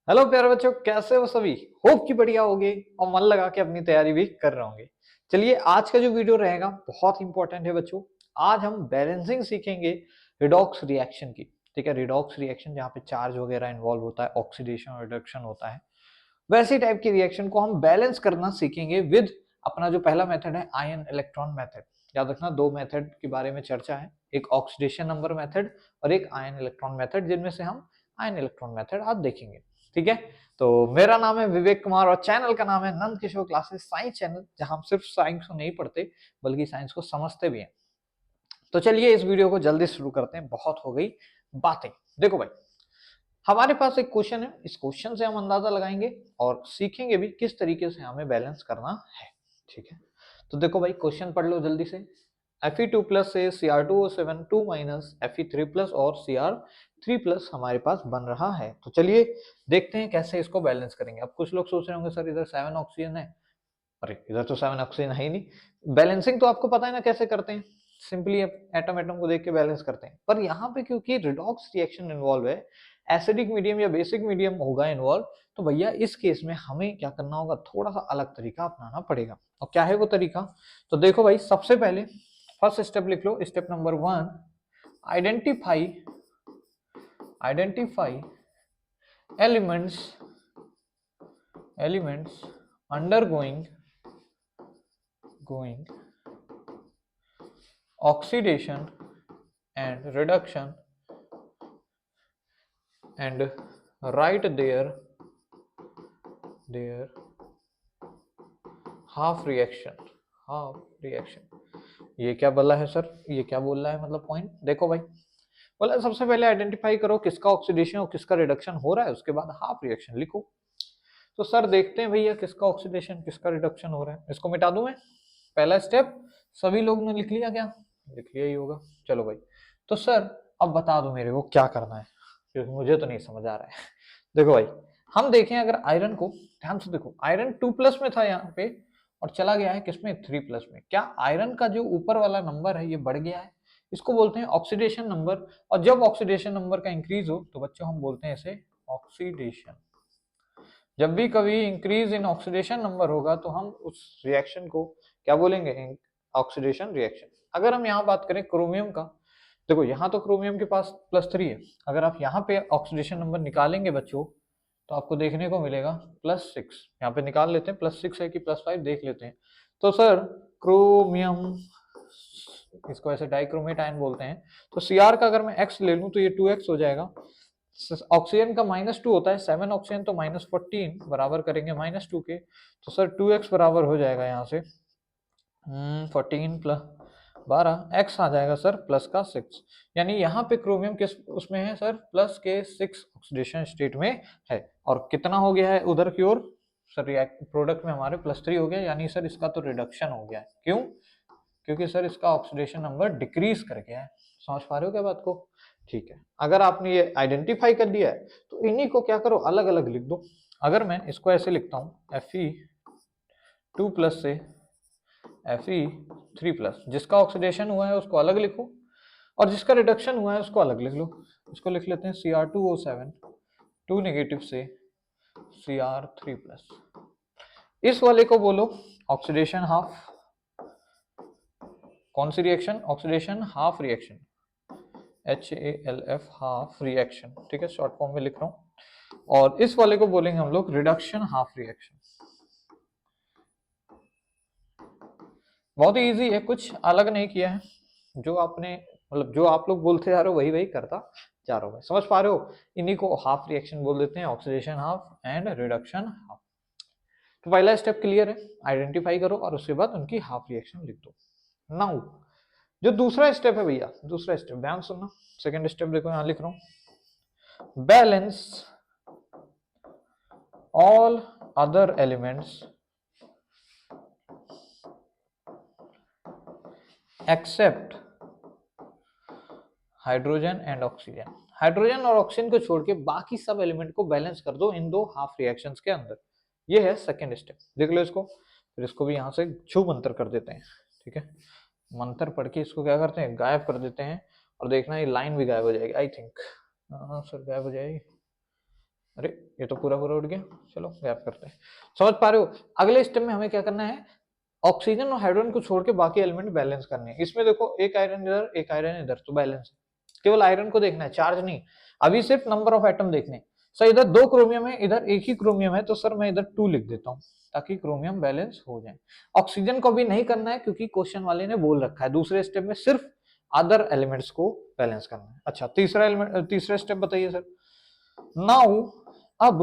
Hello प्यारे बच्चों, कैसे हो सभी। होप कि बढ़िया होगे और मन लगा के अपनी तैयारी भी कर रहे होंगे। चलिए, आज का जो वीडियो रहेगा बहुत इंपॉर्टेंट है बच्चों। आज हम बैलेंसिंग सीखेंगे रिडॉक्स रिएक्शन की। ठीक है, रिडॉक्स रिएक्शन जहाँ पे चार्ज वगैरह इन्वॉल्व होता है, ऑक्सीडेशन और रिडक्शन होता है, वैसे टाइप की रिएक्शन को हम बैलेंस करना सीखेंगे विद अपना जो पहला मेथड है आयन इलेक्ट्रॉन मेथड। याद रखना, दो मेथड के बारे में चर्चा है, एक ऑक्सीडेशन नंबर मेथड और एक आयन इलेक्ट्रॉन मेथड, जिनमें से हम आयन इलेक्ट्रॉन मेथड आज देखेंगे। ठीक है, तो मेरा नाम है विवेक कुमार और चैनल का नाम है Nand Kishore classes science channel, जहां हम सिर्फ साइंस को नहीं पढ़ते बल्कि साइंस को समझते भी हैं। तो चलिए इस वीडियो को जल्दी शुरू करते हैं, बहुत हो गई बातें। देखो भाई, हमारे पास एक क्वेश्चन है, इस क्वेश्चन से हम अंदाजा लगाएंगे और सीखेंगे भी किस तरीके से हमें बैलेंस करना है। ठीक है, तो देखो भाई, क्वेश्चन पढ़ लो जल्दी से। Fe2 प्लस से Cr2O7 2 माइनस Fe3 प्लस और Cr3 प्लस हमारे पास बन रहा है। तो चलिए देखते हैं कैसे इसको बैलेंस करेंगे। अब कुछ लोग सोच रहे होंगे सर इधर 7 ऑक्सीजन है, अरे इधर तो 7 ऑक्सीजन है ही नहीं। बैलेंसिंग तो आपको पता है ना कैसे करते हैं, सिंपली एटम एटम को देख के बैलेंस करते हैं। पर यहाँ पे क्योंकि रिडॉक्स रिएक्शन इन्वॉल्व है, एसिडिक मीडियम या बेसिक मीडियम होगा इन्वॉल्व, तो भैया इस केस में हमें क्या करना होगा, थोड़ा सा अलग तरीका अपनाना पड़ेगा। और क्या है वो तरीका, तो देखो भाई, सबसे पहले फर्स्ट स्टेप लिख लो, step number 1, identify identify elements elements undergoing going oxidation and reduction and write their half reaction। ये क्या बोला है सर, ये क्या बोल रहा है, मतलब पॉइंट देखो भाई। बोला सबसे पहले आइडेंटिफाई करो किसका ऑक्सीडेशन और किसका रिडक्शन हो रहा है, उसके बाद हाफ रिएक्शन लिखो। तो सर देखते हैं भैया किसका ऑक्सीडेशन किसका रिडक्शन हो रहा है। इसको मिटा दूं मैं, पहला स्टेप सभी लोग ने लिख लिया क्या, लिख लिया ही होगा। चलो भाई, तो सर अब बता दो मेरे को क्या करना है, क्योंकि मुझे तो नहीं समझ आ रहा है। देखो भाई, हम देखें अगर आयरन को ध्यान से देखो, आयरन 2 प्लस में था यहाँ पे और चला गया है किसमें, 3 प्लस में। क्या आयरन का जो ऊपर वाला नंबर है ये बढ़ गया है, इसको बोलते हैं ऑक्सीडेशन नंबर। और जब ऑक्सीडेशन नंबर का इंक्रीज हो तो बच्चों हम बोलते हैं इसे ऑक्सीडेशन। जब भी कभी इंक्रीज इन ऑक्सीडेशन नंबर होगा तो हम उस रिएक्शन को क्या बोलेंगे, ऑक्सीडेशन रिएक्शन। अगर हम यहाँ बात करें क्रोमियम का, देखो यहाँ तो क्रोमियम के पास +3 है, अगर आप यहाँ पे ऑक्सीडेशन नंबर निकालेंगे बच्चों तो आपको देखने को मिलेगा +6। यहाँ पे निकाल लेते हैं, +6 है कि +5 देख लेते हैं। तो सर क्रोमियम, इसको ऐसे डाइक्रोमेट आयन बोलते हैं। तो Cr का अगर मैं x ले लूं तो ये 2x हो जाएगा। ऑक्सीजन का -2 होता है, 7 ऑक्सीजन तो -14 बराबर करेंगे -2 के, तो सर 2x बराबर हो जाएगा यहाँ से 14 प्लस 12, x आ जाएगा सर प्लस का 6। यानी यहाँ पे क्रोमियम किस उसमें है सर, प्लस के 6 ऑक्सीडेशन स्टेट में है। और कितना हो गया है उधर की ओर, सर रिएक्ट प्रोडक्ट में हमारे +3 हो गया, यानी सर इसका तो रिडक्शन हो गया है। क्यों, क्योंकि सर इसका ऑक्सीडेशन नंबर डिक्रीज कर गया है। समझ पा रहे हो क्या बात को। ठीक है, अगर आपने ये आइडेंटिफाई कर लिया है तो इन्हीं को क्या करो, अलग अलग लिख दो। अगर मैं इसको ऐसे लिखता हूँ, Fe2 प्लस से Fe3 प्लस, जिसका ऑक्सीडेशन हुआ है उसको अलग लिखो और जिसका रिडक्शन हुआ है उसको अलग लिख लो। इसको लिख लेते हैं Cr2O7 2 नेगेटिव से Cr3 प्लस। इस वाले को बोलो ऑक्सीडेशन हाफ। कौन सी reaction, oxidation half reaction, HALF half reaction. ठीक है, शॉर्ट फॉर्म में लिख रहा हूँ। और इस वाले को बोलेंगे हम लोग रिडक्शन हाफ रिएक्शन। बहुत ही इजी है, कुछ अलग नहीं किया है, जो आपने मतलब जो आप लोग बोलते जा रहे हो वही वही करता जा रहा हूँ। समझ पा रहे हो, इन्हीं को हाफ रिएक्शन बोल देते हैं, oxidation half and reduction half. तो पहला स्टेप क्लियर है, आइडेंटिफाई करो और उसके बाद उनकी हाफ रिएक्शन लिख दो। नाउ जो दूसरा स्टेप है भैया, दूसरा स्टेप ध्यान सुनना, सेकंड स्टेप देखो यहाँ लिख रहा हूँ, balance all other elements except hydrogen and oxygen. Hydrogen और ऑक्सीजन को छोड़ के बाकी सब एलिमेंट को बैलेंस कर दो इन दो हाफ रिएक्शंस के अंदर। ये है सेकंड स्टेप, देख लो इसको। फिर इसको भी यहाँ से छू मंतर कर देते हैं। ठीक है, मंत्र पढ़ के इसको क्या करते हैं, गायब कर देते हैं। और देखना ये लाइन भी गायब हो जाएगी, आई थिंक। हाँ सर गायब हो जाएगी। अरे ये तो पूरा पूरा उड़ गया, चलो गैप करते हैं। समझ पा रहे हो? अगले स्टेप में हमें क्या करना है, ऑक्सीजन और हाइड्रोजन को छोड़ के बाकी एलिमेंट बैलेंस करने हैं। इसमें देखो एक आयरन इधर एक आयरन इधर, तो बैलेंस है। केवल आयरन को देखना है, चार्ज नहीं। अभी सिर्फ नंबर ऑफ एटम देखने। सर इधर 2 क्रोमियम है, इधर एक ही क्रोमियम है, तो सर मैं इधर 2 लिख देता हूँ ताकि क्रोमियम बैलेंस हो जाए। ऑक्सीजन को भी नहीं करना है क्योंकि क्वेश्चन वाले ने बोल रखा है दूसरे स्टेप में सिर्फ अदर एलिमेंट्स को बैलेंस करना है। अच्छा तीसरा एलिमेंट, तीसरा स्टेप बताइए सर। नाउ अब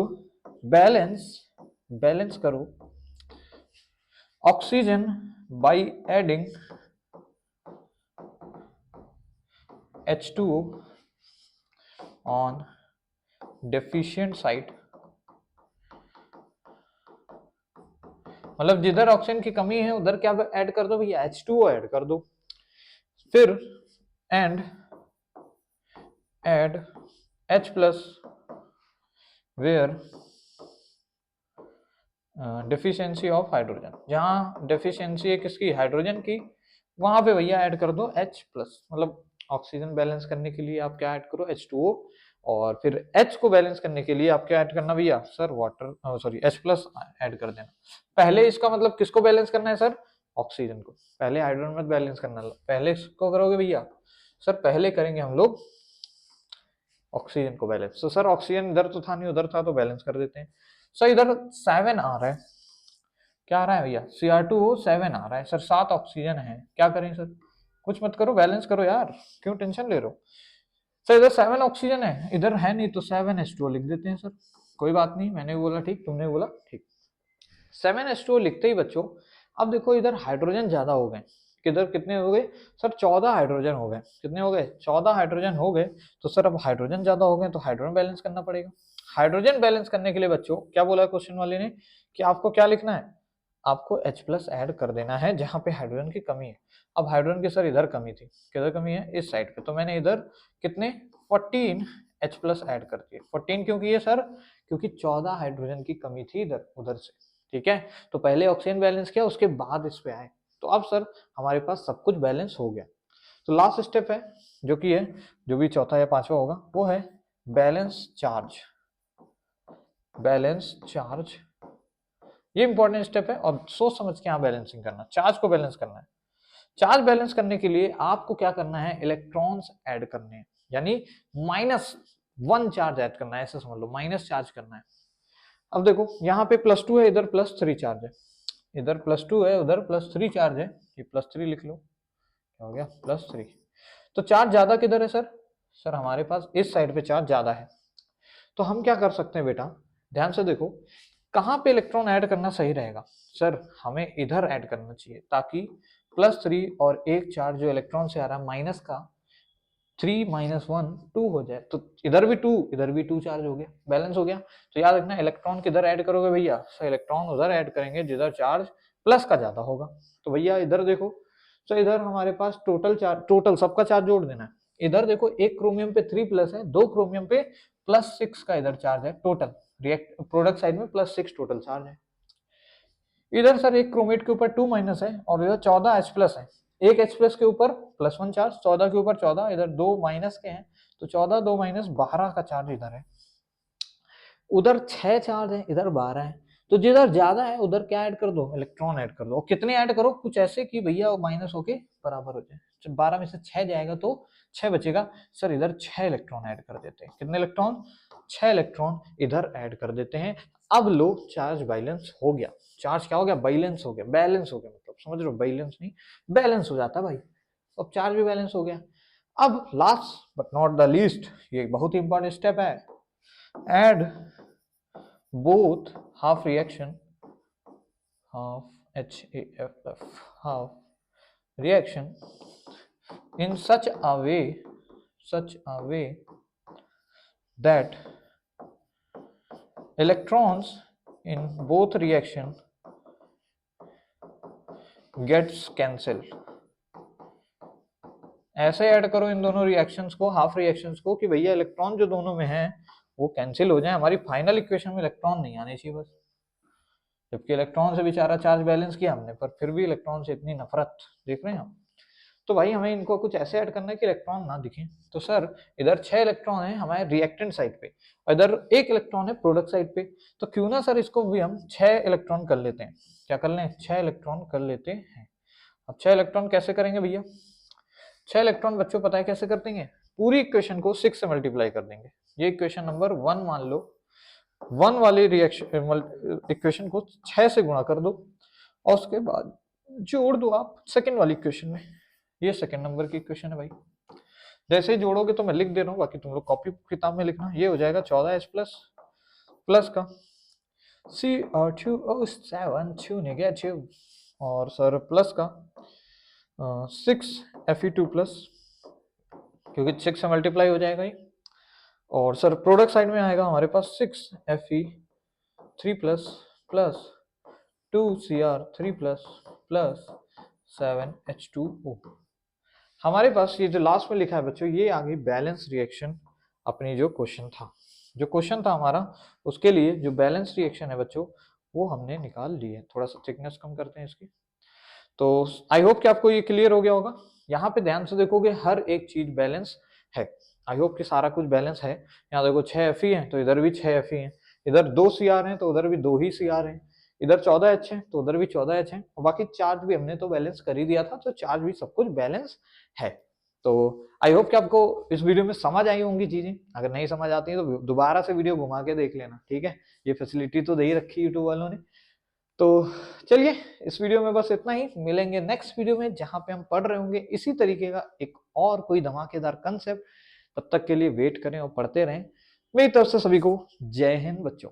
बैलेंस करो oxygen by adding H2O on deficient site, मतलब जिधर ऑक्सीजन की कमी है उधर क्या ऐड कर दो भैया, H2O ऐड कर दो। फिर and add H plus where deficiency of hydrogen, जहां डेफिशिएंसी है किसकी, हाइड्रोजन की, वहां पे भैया ऐड कर दो H प्लस। मतलब ऑक्सीजन बैलेंस करने के लिए आप क्या ऐड करो, H2O, और फिर H को बैलेंस करने के लिए आप क्या ऐड करना भैया, sir water, sorry H plus add कर देना। पहले इसका मतलब किसको बैलेंस करना है सर, ऑक्सीजन को। पहले हाइड्रोजन मत बैलेंस करना, पहले इसको करोगे भैया, सर पहले करेंगे हम लोग ऑक्सीजन को बैलेंस। तो सर ऑक्सीजन इधर तो था नहीं, उधर था, तो बैलेंस कर देते हैं। सर इधर 7 आ रहा है, क्या आ रहा है भैया, Cr2O 7 आ रहा है। सर 7 ऑक्सीजन है, क्या करें सर, कुछ मत करो, बैलेंस करो यार, क्यों टेंशन ले रहे हो। सर इधर 7 ऑक्सीजन है, इधर है नहीं, तो 7H2O लिख देते हैं सर। कोई बात नहीं, मैंने बोला ठीक, तुमने बोला ठीक। 7H2O लिखते ही बच्चों, अब देखो इधर हाइड्रोजन ज्यादा हो गए, किधर कितने हो गए सर, 14 हाइड्रोजन हो गए। कितने हो गए, 14 हाइड्रोजन हो गए। तो सर अब हाइड्रोजन ज्यादा हो गए तो हाइड्रोजन बैलेंस करना पड़ेगा। हाइड्रोजन बैलेंस करने के लिए बच्चों क्या बोला है क्वेश्चन वाले ने, कि आपको क्या लिखना है, आपको H प्लस ऐड कर देना है जहां पे हाइड्रोजन की कमी है। अब हाइड्रोजन की सर इधर कमी थी, किधर कमी है, इस साइड पे, तो मैंने इधर कितने 14 H प्लस ऐड कर दिए। 14 क्यों किए सर, क्योंकि 14 हाइड्रोजन की कमी थी इधर उधर से, ठीक है। तो पहले ऑक्सीजन बैलेंस किया, उसके बाद इस पे आए, तो अब सर हमारे पास सब कुछ बैलेंस हो गया। तो लास्ट स्टेप है जो कि है, जो भी चौथा या पांचवा होगा, वो है बैलेंस चार्ज। बैलेंस चार्ज ये इंपॉर्टेंट स्टेप है, और सोच समझ के यहाँ बैलेंसिंग करना, चार्ज को बैलेंस करना है। चार्ज बैलेंस करने के लिए आपको क्या करना है, इलेक्ट्रॉन्स ऐड करने हैं, यानी -1 चार्ज ऐड करना है, ऐसे समझ लो, माइनस चार्ज करना है। अब देखो यहाँ पे +2 है, इधर +3 चार्ज है, इधर +2 है, उधर +3 चार्ज है, ये +3 लिख लो, क्या हो गया, +3। तो चार्ज ज्यादा किधर है सर, सर हमारे पास इस साइड पे चार्ज ज्यादा है। तो हम क्या कर सकते हैं बेटा, ध्यान से देखो, कहाँ पे इलेक्ट्रॉन ऐड करना सही रहेगा, सर हमें इधर ऐड करना चाहिए, ताकि +3 और एक चार्ज जो इलेक्ट्रॉन से आ रहा है माइनस का, 3 - 1 2 हो जाए, तो इधर भी 2 इधर भी 2 चार्ज हो गया, बैलेंस हो गया। तो याद रखना, इलेक्ट्रॉन किधर ऐड करोगे भैया, सर इलेक्ट्रॉन उधर ऐड करेंगे जिधर चार्ज प्लस का ज्यादा होगा। तो भैया इधर देखो, तो इधर हमारे पास टोटल चार्ज, टोटल सबका चार्ज जोड़ देना है। इधर देखो एक क्रोमियम पे 3 प्लस है, 2 क्रोमियम पे +6 का इधर चार्ज है टोटल, रिएक्ट प्रोडक्ट साइड में +6 टोटल चार्ज है। इधर सर एक क्रोमेट के ऊपर 2 माइनस है, और इधर 14 H प्लस है, एक H प्लस के ऊपर +1 चार्ज, 14 के ऊपर 14, इधर 2 माइनस के हैं, तो 14 2 माइनस 12 का चार्ज इधर है। उधर 6 चार्ज है, इधर 12 है, तो जिधर ज्यादा है उधर क्या ऐड कर दो, इलेक्ट्रॉन ऐड कर दो। और कितने ऐड करो, कुछ ऐसे कि भैया माइनस होके बराबर हो जाए, 12 में से 6 जाएगा तो 6 बचेगा। सर इधर 6 इलेक्ट्रॉन ऐड कर देते हैं, कितने इलेक्ट्रॉन, 6 इलेक्ट्रॉन इधर ऐड कर देते हैं। अब लो चार्ज बैलेंस हो गया, चार्ज क्या हो गया, बैलेंस हो गया, बैलेंस हो गया, मतलब समझ रहे हो, बैलेंस नहीं बैलेंस हो जाता भाई। अब चार्ज भी बैलेंस हो गया। अब last but not the least, ये बहुत ही इंपॉर्टेंट स्टेप है, add both half reaction, half HAFF, half reaction in such a way that electrons in both reaction gets cancelled। ऐसे ऐड करो इन दोनों रिएक्शंस को, हाफ रिएक्शंस को, कि भैया इलेक्ट्रॉन जो दोनों में है वो कैंसिल हो जाए, हमारी फाइनल इक्वेशन में इलेक्ट्रॉन नहीं आने चाहिए बस। जबकि इलेक्ट्रॉन से बेचारा चार्ज बैलेंस किया हमने, पर फिर भी इलेक्ट्रॉन से इतनी नफरत, देख रहे हैं हम। तो भाई हमें इनको कुछ ऐसे ऐड करना है कि इलेक्ट्रॉन ना दिखे। तो सर इधर 6 इलेक्ट्रॉन है हमारे रिएक्टेंट साइड पे और इधर 1 इलेक्ट्रॉन है प्रोडक्ट साइड पे। तो क्यों ना सर इसको भी हम 6 इलेक्ट्रॉन कर लेते हैं। क्या कर लें? 6 इलेक्ट्रॉन कर लेते हैं। अब 6 इलेक्ट्रॉन कैसे करेंगे भैया? 6 इलेक्ट्रॉन बच्चों पता है कैसे कर देंगे? पूरी इक्वेशन को 6 से मल्टीप्लाई कर देंगे। ये इक्वेशन नंबर 1 मान लो, 1 वाली रिएक्शन इक्वेशन को 6 से गुणा कर दो और उसके बाद जोड़ दो आप सेकंड वाली इक्वेशन में। ये सेकंड नंबर की इक्वेशन है भाई। जैसे ही जोड़ोगे तो मैं लिख दे रहा हूँ, बाकी तुम लोग कॉपी किताब में लिखना। ये हो जाएगा 14H प्लस प्लस का Cr2O7 2 नेगेटिव और सर प्लस का 6Fe2 प्लस, क्योंकि 6 से मल्टीप्लाई हो जाएगा ये। और सर प्रोडक्ट साइड में आएगा हमारे पास 6Fe3 plus plus 2Cr3 plus plus 7H2O। हमारे पास ये जो लास्ट में लिखा है बच्चों, ये आ गई बैलेंस रिएक्शन। अपनी जो क्वेश्चन था हमारा, उसके लिए जो बैलेंस रिएक्शन है बच्चों वो हमने निकाल ली है। थोड़ा सा थिकनेस कम करते हैं इसकी। तो आई होप कि आपको ये क्लियर हो गया होगा। यहाँ पे ध्यान से देखोगे हर एक चीज बैलेंस है। आई होप कि सारा कुछ बैलेंस है। यहाँ देखो 6 Fe है तो इधर भी 6 Fe है, इधर 2 Cr है तो उधर भी 2 ही Cr है, इधर 14H है तो उधर भी 14H है, और बाकी चार्ज भी हमने तो बैलेंस कर ही दिया था, तो चार्ज भी सब कुछ बैलेंस है। तो आई होप कि आपको इस वीडियो में समझ आई होंगी चीजें। अगर नहीं समझ आती है तो दोबारा से वीडियो घुमा के देख लेना, ठीक है। ये फैसिलिटी तो दे ही रखी यूट्यूब वालों ने। तो चलिए इस वीडियो में बस इतना ही। मिलेंगे नेक्स्ट वीडियो में जहां पे हम पढ़ रहे होंगे इसी तरीके का एक और कोई धमाकेदार कंसेप्ट। तब तक के लिए वेट करें और पढ़ते रहें। मेरी तरफ से सभी को जय हिंद बच्चों।